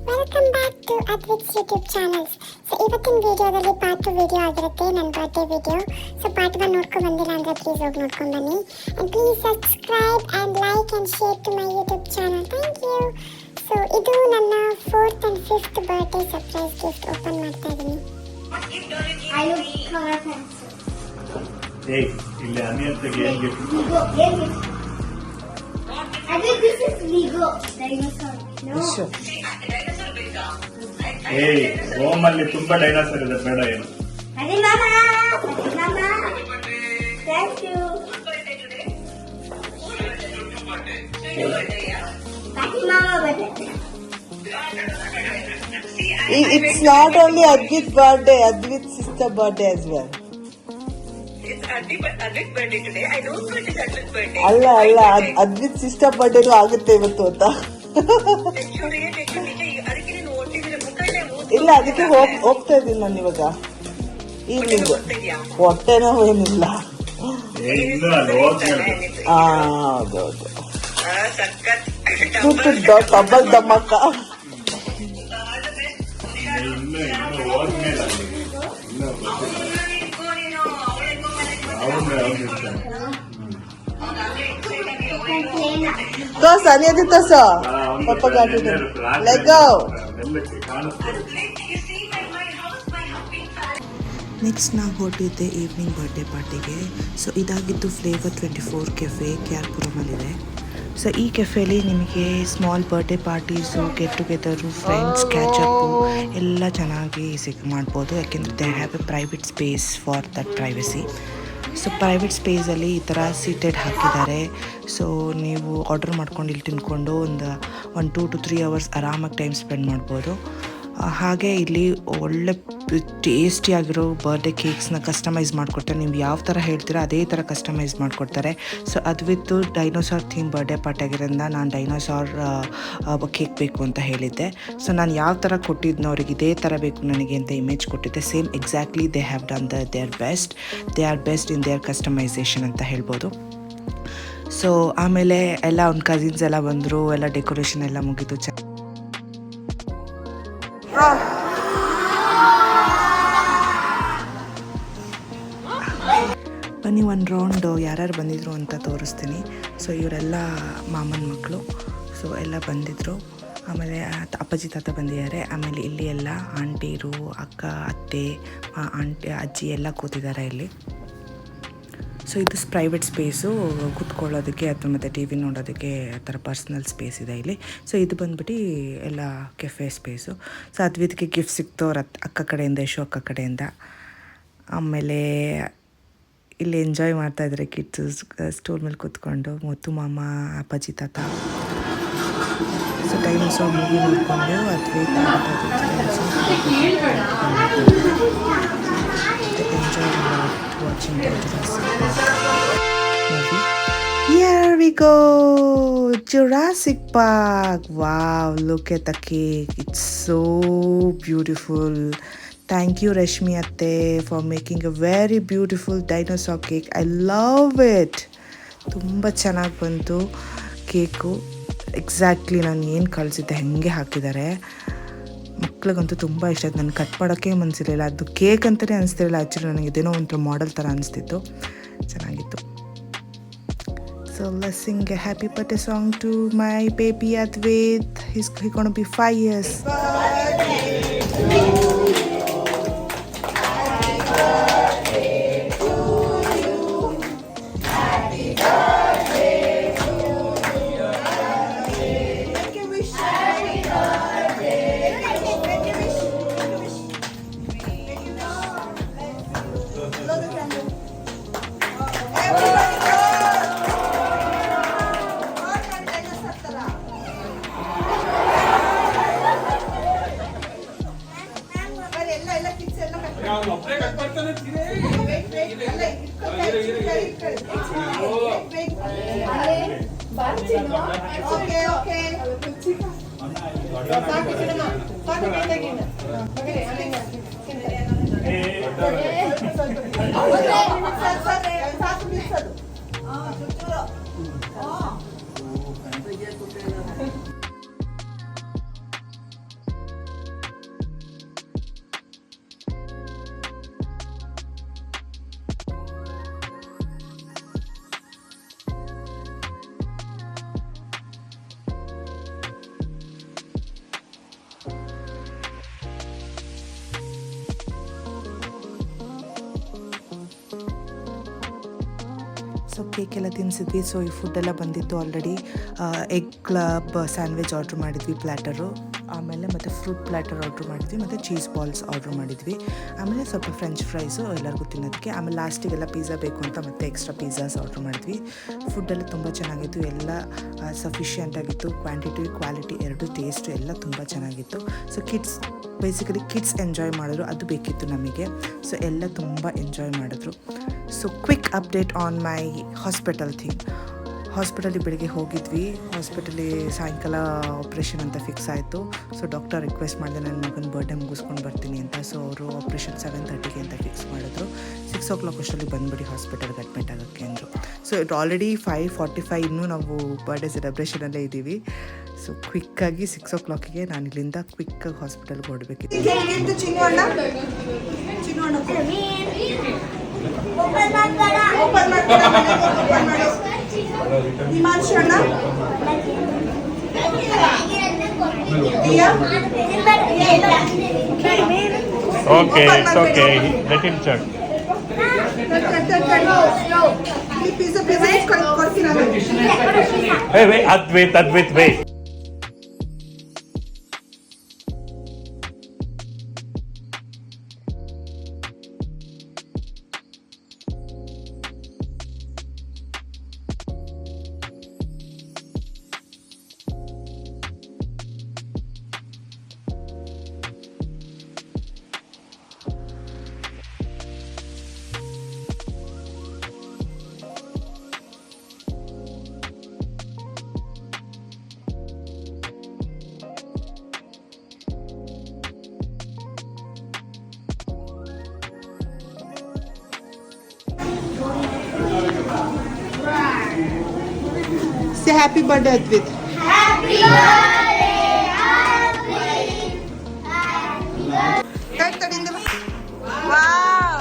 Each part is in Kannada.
Welcome back to Advik's YouTube channels. So ಇವತ್ತಿನ ವಿಡಿಯೋದಲ್ಲಿ ಪಾರ್ಟ್ 2 ವಿಡಿಯೋ ಆಗಿರುತ್ತೆ, ನನ್ನ ಬರ್ಡೇ ವಿಡಿಯೋ. ಸೊ ಪಾರ್ಟ್ 1 ನೋಡ್ಕೊಂಡು ಬಂದಿಲ್ಲ ಅಂದರೆ ಪ್ಲೀಸ್ ಹೋಗಿ ನೋಡ್ಕೊಂಡು ಬನ್ನಿ. And please subscribe and like and share to my YouTube channel. Thank you. So ಇದು ನನ್ನ 4th and 5th birthday surprise gift open ಮಾಡ್ತಾ ಇದ್ದೀನಿ. ಇಲ್ಲಿ ಅನಿಯಂತಗೆ ಏನು gift? This is Lego dinosaur. ರೋಮಲ್ಲಿ ತುಂಬಾ ಡೈನೋಸರ್ ಇದೆ, ಬೇಡ ಏನು? ಅದೇ ಮಾಮಾ, ಮಾಮಾ, thank you. It's not only Advit's birthday, Advit's sister birthday as well. It's Advit's birthday today. I don't know it is Advit's birthday. ಅಲ್ಲ Advit's sister birthday ಆಗುತ್ತೆ ಇವತ್ತು ಅಂತ. ಇಲ್ಲ, ಅದಕ್ಕೆ ಹೋಗ್ತಾ ಇದ್ದೀನಿ ನಾನು ಇವಾಗ. ಈವ್ನಿಂಗ್ ಹೊಟ್ಟೆನೋ ಏನಿಲ್ಲ. ಹೌದೌದು, ಡಬ್ಬಲ್ ದಮ್ಮಕ್ಕ. Toss, Anya, toss. Papa got it. Let go. Next ನಾವು ಹೊರಟಿದ್ದೆ ಈವ್ನಿಂಗ್ ಬರ್ಡೇ ಪಾರ್ಟಿಗೆ. ಸೊ ಇದಾಗಿದ್ದು ಫ್ಲೇವರ್ 24 ಕೆಫೆ ಕ್ಯಾರ್ಪುರಮಲ್ಲಿದೆ. ಸೊ ಈ ಕೆಫೆಯಲ್ಲಿ ನಿಮಗೆ small birthday parties, get together, friends catch up ಎಲ್ಲ ಚೆನ್ನಾಗಿ ಮಾಡ್ಬೋದು. ಯಾಕೆಂದರೆ they have a private space for that privacy. So private ಸ್ಪೇಸಲ್ಲಿ ಈ ಥರ ಸೀಟೆಡ್ ಹಾಕಿದ್ದಾರೆ. ಸೊ ನೀವು ಆರ್ಡರ್ ಮಾಡ್ಕೊಂಡು ಇಲ್ಲಿ ತಿನ್ಕೊಂಡು ಒಂದು 2 to 3 hours ಆರಾಮಾಗಿ ಟೈಮ್ ಸ್ಪೆಂಡ್ ಮಾಡ್ಬೋದು. ಹಾಗೆ ಇಲ್ಲಿ ಒಳ್ಳೆ ಟೇಸ್ಟಿಯಾಗಿರೋ ಬರ್ಡೇ ಕೇಕ್ಸ್ನ ಕಸ್ಟಮೈಸ್ ಮಾಡಿಕೊಡ್ತಾರೆ. ನೀವು ಯಾವ ಥರ ಹೇಳ್ತೀರೋ ಅದೇ ಥರ ಕಸ್ಟಮೈಸ್ ಮಾಡಿಕೊಡ್ತಾರೆ. ಸೊ ಅದ್ವಿತ್ತು ಡೈನೋಸಾರ್ ಥೀಮ್ ಬರ್ಡೇ ಪಾರ್ಟಿ ಆಗಿರೋದ್ರಿಂದ ನಾನು ಡೈನೋಸಾರ್ ಕೇಕ್ ಬೇಕು ಅಂತ ಹೇಳಿದ್ದೆ. ಸೊ ನಾನು ಯಾವ ಥರ ಕೊಟ್ಟಿದ್ನೋ ಅವ್ರಿಗೆ ಇದೇ ಥರ ಬೇಕು ನನಗೆ ಅಂತ ಇಮೇಜ್ ಕೊಟ್ಟಿದ್ದೆ. Same exactly they have done they are best in their customization ಅಂತ ಹೇಳ್ಬೋದು. ಸೊ ಆಮೇಲೆ ಎಲ್ಲ ಅವ್ನ ಕಸಿನ್ಸ್ ಎಲ್ಲ ಬಂದರು, ಎಲ್ಲ ಡೆಕೋರೇಷನ್ ಎಲ್ಲ ಮುಗಿದು. ಬನ್ನಿ ಒಂದು ರೌಂಡು ಯಾರ್ಯಾರು ಬಂದಿದ್ರು ಅಂತ ತೋರಿಸ್ತೀನಿ. ಸೊ ಇವರೆಲ್ಲ ಮಾಮನ ಮಕ್ಕಳು. ಸೊ ಎಲ್ಲ ಬಂದಿದ್ದರು. ಆಮೇಲೆ ಅಪ್ಪಾಜಿ ತಾತ ಬಂದಿದ್ದಾರೆ. ಆಮೇಲೆ ಇಲ್ಲಿ ಎಲ್ಲ ಆಂಟೀರು, ಅಕ್ಕ, ಅತ್ತೆ, ಅಜ್ಜಿ ಎಲ್ಲ ಕೂತಿದ್ದಾರೆ ಇಲ್ಲಿ. ಸೊ ಇದು ಪ್ರೈವೇಟ್ ಸ್ಪೇಸು, ಕೂತ್ಕೊಳ್ಳೋದಕ್ಕೆ ಅಥವಾ ಮತ್ತು ಟಿ ವಿ ನೋಡೋದಕ್ಕೆ ಆ ಥರ ಪರ್ಸ್ನಲ್ ಸ್ಪೇಸ್ ಇದೆ ಇಲ್ಲಿ. ಸೊ ಇದು ಬಂದ್ಬಿಟ್ಟು ಎಲ್ಲ ಕೆಫೆ ಸ್ಪೇಸು. ಸೊ ಅದ್ವಿತ್ಗೆ ಗಿಫ್ಟ್ ಸಿಕ್ತು ಅವ್ರ ಅಕ್ಕ ಕಡೆಯಿಂದ, ಯಶು ಅಕ್ಕ ಕಡೆಯಿಂದ. ಆಮೇಲೆ ಇಲ್ಲಿ ಎಂಜಾಯ್ ಮಾಡ್ತಾಯಿದ್ದಾರೆ ಕಿಡ್ಸು ಸ್ಟೂಲ್ ಮೇಲೆ ಕೂತ್ಕೊಂಡು. ಮುತ್ತು ಮಾಮ, ಅಪ್ಪಾಜಿ ತಾತ. ಸೊ ಡೈನೋಸಾರ್ ಮೂವಿ ನೋಡಿಕೊಂಡು Advith enjoy watching the Jurassic Park movie. Here we go, Jurassic Park. Wow, look at the cake. It's so beautiful. Thank you Rashmi Atte for making a very beautiful dinosaur cake. I love it. ತುಂಬ ಚೆನ್ನಾಗಿ ಬಂತು ಕೇಕು. ಎಕ್ಸಾಕ್ಟ್ಲಿ ನಾನು ಏನು ಕಳಿಸಿದ್ದೆ ಹಾಗೆ ಹಾಕಿದ್ದಾರೆ. ಮಕ್ಳಿಗಂತೂ ತುಂಬ ಇಷ್ಟ ಆಯ್ತು. ನನಗೆ ಕಟ್ ಮಾಡೋಕ್ಕೆ ಮನಸ್ಸಿರಲಿಲ್ಲ. ಅದು ಕೇಕ್ ಅಂತಲೇ ಅನಿಸ್ತಿರಲಿಲ್ಲ. ಆ್ಯಕ್ಚುಲಿ ನನಗೆ ಇದೇನೋ ಒಂಥರ ಮಾಡೆಲ್ ಥರ ಅನಿಸ್ತಿತ್ತು. ಚೆನ್ನಾಗಿತ್ತು. So let's sing a happy birthday song to my baby Advit. He's going to be 5 years. So ಕೇಕೆಲ್ಲ ತಿನ್ನಿಸಿದ್ವಿ. ಸೊ ಈ ಫುಡ್ಡೆಲ್ಲ ಬಂದಿತ್ತು already. Egg club sandwich order ಮಾಡಿದ್ವಿ ಪ್ಲ್ಯಾಟರು, ಆಮೇಲೆ ಮತ್ತು ಫ್ರೂಟ್ ಪ್ಲ್ಯಾಟರ್ ಆರ್ಡ್ರ್ ಮಾಡಿದ್ವಿ, ಮತ್ತು ಚೀಸ್ ಬಾಲ್ಸ್ ಆರ್ಡ್ರ್ ಮಾಡಿದ್ವಿ, ಆಮೇಲೆ ಸ್ವಲ್ಪ ಫ್ರೆಂಚ್ ಫ್ರೈಸು ಎಲ್ಲರಿಗೂ ತಿನ್ನೋದಕ್ಕೆ. ಆಮೇಲೆ ಲಾಸ್ಟಿಗೆಲ್ಲ ಪಿಜ್ಜಾ ಬೇಕು ಅಂತ ಮತ್ತೆ ಎಕ್ಸ್ಟ್ರಾ ಪಿಜ್ಜಾಸ್ ಆರ್ಡ್ರ್ ಮಾಡಿದ್ವಿ. ಫುಡ್ಡೆಲ್ಲ ತುಂಬ ಚೆನ್ನಾಗಿತ್ತು, ಎಲ್ಲ ಸಫಿಷಿಯೆಂಟ್ ಆಗಿತ್ತು, ಕ್ವಾಂಟಿಟಿ ಕ್ವಾಲಿಟಿ ಎರಡೂ ಟೇಸ್ಟು ಎಲ್ಲ ತುಂಬ ಚೆನ್ನಾಗಿತ್ತು. ಸೊ ಬೇಸಿಕಲಿ ಕಿಡ್ಸ್ ಎಂಜಾಯ್ ಮಾಡಿದ್ರು, ಅದು ಬೇಕಿತ್ತು ನಮಗೆ. ಸೊ ಎಲ್ಲ ತುಂಬ ಎಂಜಾಯ್ ಮಾಡಿದ್ರು. So quick update on my hospital thing. ಹಾಸ್ಪಿಟಲಿಗೆ ಬೆಳಿಗ್ಗೆ ಹೋಗಿದ್ವಿ, ಹಾಸ್ಪಿಟಲಿ ಸಾಯಂಕಾಲ ಆಪ್ರೇಷನ್ ಅಂತ ಫಿಕ್ಸ್ ಆಯಿತು. ಸೊ ಡಾಕ್ಟರ್ ರಿಕ್ವೆಸ್ಟ್ ಮಾಡಿದೆ ನನ್ನ ಮಗನ ಬರ್ಡೇ ಮುಗಿಸ್ಕೊಂಡು ಬರ್ತೀನಿ ಅಂತ. ಸೊ ಅವರು ಆಪ್ರೇಷನ್ 7:30 ಅಂತ ಫಿಕ್ಸ್ ಮಾಡಿದ್ರು. 6 o'clock ಅಷ್ಟರಲ್ಲಿ ಬಂದುಬಿಡಿ ಹಾಸ್ಪಿಟಲ್ಗೆ ಅಡ್ಮಿಟ್ ಆಗೋಕ್ಕೆ ಅಂದರು. ಸೊ ಇಟ್ ಆಲ್ರೆಡಿ 5:45, ಇನ್ನೂ ನಾವು ಬರ್ಡೇ ಸೆಲೆಬ್ರೇಷನಲ್ಲೇ ಇದ್ದೀವಿ. ಸೊ ಕ್ವಿಕ್ಕಾಗಿ 6 o'clockಗೆ ನಾನು ಇಲ್ಲಿಂದ ಕ್ವಿಕ್ಕಾಗಿ ಹಾಸ್ಪಿಟಲ್ಗೆ ಹೊರಡಬೇಕಿತ್ತು. Okay, it's okay. Let him check. Hey, wait, Advait, wait. Say happy birthday, Advait. Happy birthday. Wow.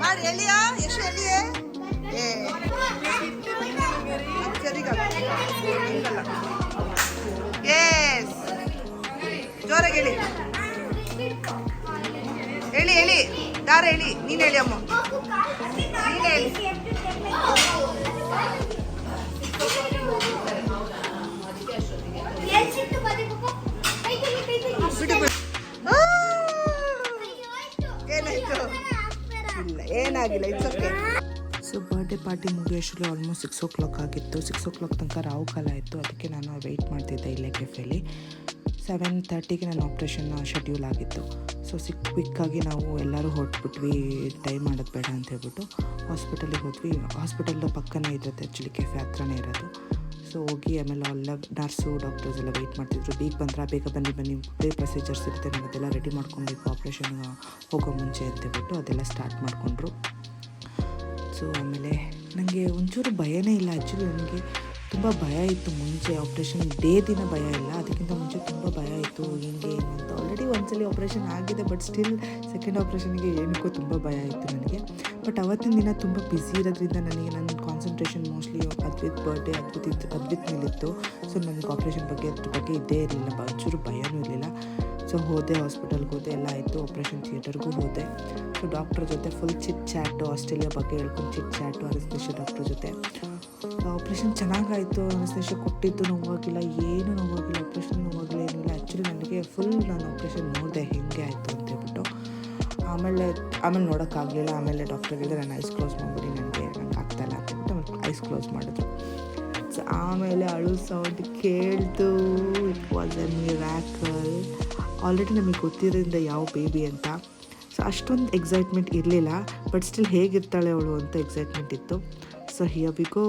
Mari Elia, ಎಷ್ಟು ಎಲ್ಲಿಯೇ? Yes. ಜೋರಾಗಿ ಹೇಳಿ. ಹೇಳಿ. ದಾರ ಹೇಳಿ. ನೀನು ಹೇಳಿ ಅಮ್ಮ. ನೀನು ಹೇಳಿ. ಏನಾಗಿಲ್ಲ, it's okay. So birthday party ಮುಗಿಯೋಷ್ಟರಲ್ಲಿ ಆಲ್ಮೋಸ್ಟ್ 6 o'clock ಆಗಿತ್ತು. 6 o'clock ತನಕ ರಾವು ಕಾಲ ಇತ್ತು, ಅದಕ್ಕೆ ನಾನು ವೆಯ್ಟ್ ಮಾಡ್ತಿದ್ದೆ ಇಲ್ಲೇ ಕೆಫೆಯಲ್ಲಿ. 7:30ಗೆ ನನ್ನ ಆಪ್ರೇಷನ್ ಶೆಡ್ಯೂಲ್ ಆಗಿತ್ತು. ಸೊ ಕ್ವಿಕ್ಕಾಗಿ ನಾವು ಎಲ್ಲರೂ ಹೊರಟ್ಬಿಟ್ವಿ, ಟೈಮ್ ಮಾಡೋದು ಬೇಡ ಅಂತ ಹೇಳ್ಬಿಟ್ಟು ಹಾಸ್ಪಿಟಲಿಗೆ ಹೋದ್ವಿ. ಹಾಸ್ಪಿಟಲ್ ಪಕ್ಕನೇ ಇರುತ್ತೆ, ಆ್ಯಕ್ಚುಲಿ ಕೆಫೆ ಹತ್ರನೇ ಇರೋದು. ಸೊ ಹೋಗಿ ಆಮೇಲೆ ಎಲ್ಲ ನರ್ಸು ಡಾಕ್ಟರ್ಸ್ ಎಲ್ಲ ವೆಯ್ಟ್ ಮಾಡ್ತಿದ್ರು. ಬೇಗ ಬನ್ನಿ ಪ್ರೊಸೀಜರ್ಸ್ ಇರುತ್ತೆ, ನಾನು ಅದೆಲ್ಲ ರೆಡಿ ಮಾಡ್ಕೊಬೇಕು ಆಪ್ರೇಷನ್ ಹೋಗೋ ಮುಂಚೆ ಅಂತೇಳ್ಬಿಟ್ಟು ಅದೆಲ್ಲ ಸ್ಟಾರ್ಟ್ ಮಾಡಿಕೊಂಡ್ರು. ಸೊ ಆಮೇಲೆ ನನಗೆ ಒಂಚೂರು ಭಯನೇ ಇಲ್ಲ. ಆ್ಯಕ್ಚುಲಿ ನನಗೆ ತುಂಬ ಭಯ ಇತ್ತು ಮುಂಚೆ, ಆಪ್ರೇಷನ್ ದಿನ ಭಯ ಇಲ್ಲ, ಅದಕ್ಕಿಂತ ಮುಂಚೆ ತುಂಬ ಭಯ ಇತ್ತು. ಹಿಂಗೆ ಏನು ಅಂತ. ಆಲ್ರೆಡಿ ಒಂದ್ಸಲಿ ಆಪ್ರೇಷನ್ ಆಗಿದೆ, ಬಟ್ ಸ್ಟಿಲ್ ಸೆಕೆಂಡ್ ಆಪ್ರೇಷನ್ಗೆ ಏನಕ್ಕೂ ತುಂಬ ಭಯ ಇತ್ತು ನನಗೆ. ಬಟ್ ಅವತ್ತಿನ ದಿನ ತುಂಬ ಬ್ಯುಸಿ ಇರೋದ್ರಿಂದ ನನಗೆ ನನ್ನ concentration mostly Advith birthday Advith ಮೇಲಿತ್ತು. So ನನಗೆ ಆಪ್ರೇಷನ್ ಬಗ್ಗೆ ಅದ್ರ ಬಗ್ಗೆ ಇದ್ದೇ ಇರಲಿಲ್ಲ, ಒಂಚೂರು ಭಯನೂ ಇರಲಿಲ್ಲ. ಸೊ ಹೋದೆ, ಹಾಸ್ಪಿಟಲ್ಗೆ ಹೋದೆ, ಎಲ್ಲ ಆಯಿತು. ಆಪ್ರೇಷನ್ ಥಿಯೇಟರ್ಗೂ ಹೋದೆ. ಸೊ ಡಾಕ್ಟ್ರ್ ಜೊತೆ ಫುಲ್ ಚಿಟ್ ಚಾಟು, ಆಸ್ಟ್ರೇಲಿಯಾ ಬಗ್ಗೆ ಹೇಳ್ಕೊಂಡು ಚಿಟ್ ಚಾಟು ಅನಸ್ತೇಷಿಯಾ ಡಾಕ್ಟ್ರ್ ಜೊತೆ. ಆಪ್ರೇಷನ್ ಚೆನ್ನಾಗಾಯಿತು, ಅನಸ್ತೇಷಿಯಾ ಕೊಟ್ಟಿದ್ದು ನೋವಾಗಿಲ್ಲ, ಏನು ನೋವಾಗಿಲ್ಲ, ಆಪ್ರೇಷನ್ ನೋವಾಗಿಲ್ಲ, ಏನಿಲ್ಲ. ಆ್ಯಕ್ಚುಲಿ ನನಗೆ ನಾನು ಆಪ್ರೇಷನ್ ನೋಡಿದೆ ಹೆಂಗೆ ಆಯಿತು ಅಂತೇಳ್ಬಿಟ್ಟು. ಆಮೇಲೆ ನೋಡೋಕ್ಕಾಗಲಿಲ್ಲ. ಆಮೇಲೆ ಡಾಕ್ಟರ್ ಹೇಳಿದ್ರೆ ನಾನು ಐಸ್ ಕ್ಲೋಸ್ ಮಾಡಿಬಿಡಿ, ನನಗೆ ಆಗ್ತಾಯಿಲ್ಲ ಅಂತೇಳ್ಬಿಟ್ಟು ಆಮೇಲೆ ಐಸ್ ಕ್ಲೋಸ್ ಮಾಡಿದ್ರು. ಸೊ ಆಮೇಲೆ ಅಳು ಸೌಂಡ್ ಕೇಳ್ತು. It was a miracle. Already ನಮಗೆ ಗೊತ್ತಿರೋದ್ರಿಂದ ಯಾವ ಬೇಬಿ ಅಂತ. ಸೊ ಅಷ್ಟೊಂದು ಎಕ್ಸೈಟ್ಮೆಂಟ್ ಇರಲಿಲ್ಲ, ಬಟ್ ಸ್ಟಿಲ್ ಹೇಗಿರ್ತಾಳೆ ಅವಳು ಅಂತ ಎಕ್ಸೈಟ್ಮೆಂಟ್ ಇತ್ತು. So here we go.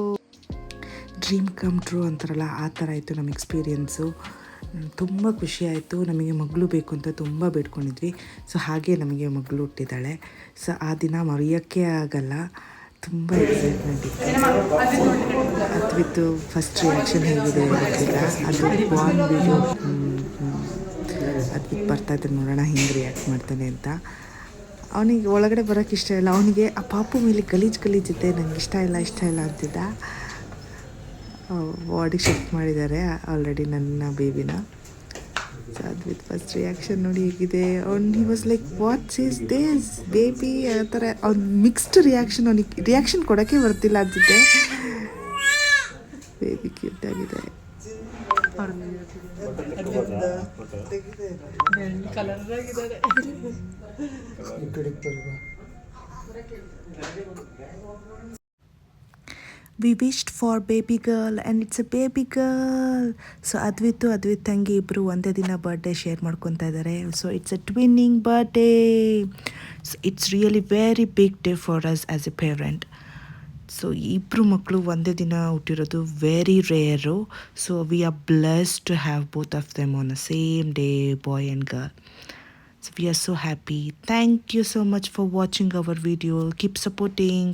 Dream come true ಅಂತಾರಲ್ಲ, ಆ ಥರ ಇತ್ತು ನಮ್ಮ ಎಕ್ಸ್ಪೀರಿಯೆನ್ಸು. ತುಂಬ ಖುಷಿ ಆಯಿತು. ನಮಗೆ ಮಗಳು ಬೇಕು ಅಂತ ತುಂಬ ಬೇಡ್ಕೊಂಡಿದ್ವಿ. ಸೊ ಹಾಗೆ ನಮಗೆ ಮಗಳು ಹುಟ್ಟಿದ್ದಾಳೆ. ಸೊ ಆ ದಿನ ಮರೆಯೋಕ್ಕೆ ಆಗಲ್ಲ, ತುಂಬ ಎಕ್ಸೈಟ್ಮೆಂಟ್ ಇತ್ತು. ಅದ್ವಿತ್ತು ಫಸ್ಟ್ ರಿಯಾಕ್ಷನ್ ಹೇಗಿದೆ ಗೊತ್ತಿಲ್ಲ. ಅದು ಬಾರ್ನ್ ವೀಡಿಯೋ ಅದ್ವಿತ್ ಬರ್ತಾಯಿದ್ದೆ, ನೋಡೋಣ ಹಿಂಗೆ ರಿಯಾಕ್ಟ್ ಮಾಡ್ತಾನೆ ಅಂತ. ಅವನಿಗೆ ಒಳಗಡೆ ಬರೋಕ್ಕೆ ಇಷ್ಟ ಇಲ್ಲ. ಅವನಿಗೆ ಆ ಪಾಪು ಮೇಲೆ ಗಲೀಜಿದ್ದೆ, ನಂಗೆ ಇಷ್ಟ ಇಲ್ಲ ಅಂತಿದ್ದ. ಬಾಡಿಗೆ ಶಿಫ್ಟ್ ಮಾಡಿದ್ದಾರೆ ಆಲ್ರೆಡಿ ನನ್ನ ಬೇಬಿನ. ಸೊ ಅದ್ವಿತ್ ಫಸ್ಟ್ ರಿಯಾಕ್ಷನ್ ನೋಡಿ ಹೇಗಿದೆ. ಅವ್ನು he was like what's is this baby ಆ ಥರ ಅವ್ನು ಮಿಕ್ಸ್ಡ್ ರಿಯಾಕ್ಷನ್. ಅವ್ನಿಗೆ ರಿಯಾಕ್ಷನ್ ಕೊಡೋಕ್ಕೆ ಬರ್ತಿಲ್ಲ ಅನ್ಸುತ್ತೆ. ಬೇಬಿ ಕ್ಯೂಟ್ ಆಗಿದೆ. We wished for baby girl and it's a baby girl. So Advith ತಂಗಿ ಇಬ್ಬರು ಒಂದೇ ದಿನ ಬರ್ಡೇ ಶೇರ್ ಮಾಡ್ಕೊತಾ ಇದ್ದಾರೆ. So it's a twinning birthday. So it's really very big day for us as a parent. So ಇಬ್ಬರು ಮಕ್ಕಳು ಒಂದೇ ದಿನ ಹುಟ್ಟಿರೋದು very rare. So we are blessed to have both of them on the same day, boy and girl. So we are so happy. Thank you so much for watching our video. Keep supporting.